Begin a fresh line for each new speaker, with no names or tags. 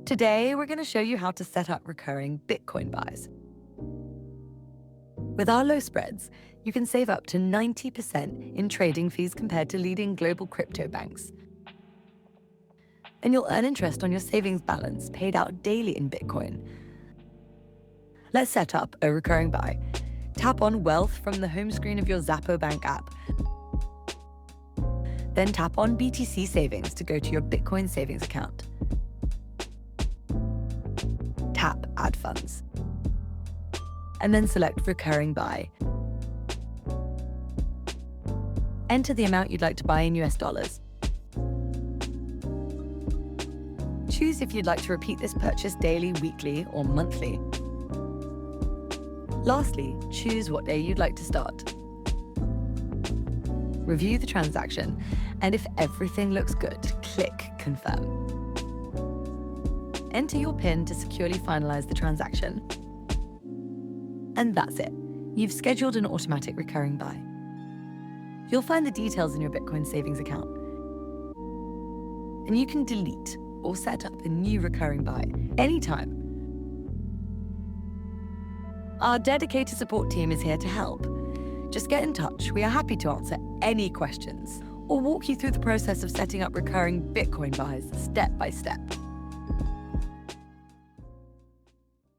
Today, we're going to show you how to set up recurring Bitcoin buys. With our low spreads, you can save up to 90% in trading fees compared to leading global crypto banks. And you'll earn interest on your savings balance paid out daily in Bitcoin. Let's set up a recurring buy. Tap on Wealth from the home screen of your Xapo Bank app. Then tap on BTC Savings to go to your Bitcoin savings account. Tap Add Funds. And then select Recurring Buy. Enter the amount you'd like to buy in US dollars. Choose if you'd like to repeat this purchase daily, weekly, or monthly. Lastly, choose what day you'd like to start. Review the transaction, and if everything looks good, click Confirm. Enter your PIN to securely finalize the transaction. And that's it. You've scheduled an automatic recurring buy. You'll find the details in your Bitcoin savings account. And you can delete or set up a new recurring buy anytime. Our dedicated support team is here to help. Just get in touch. We are happy to answer any questions or walk you through the process of setting up recurring Bitcoin buys step by step.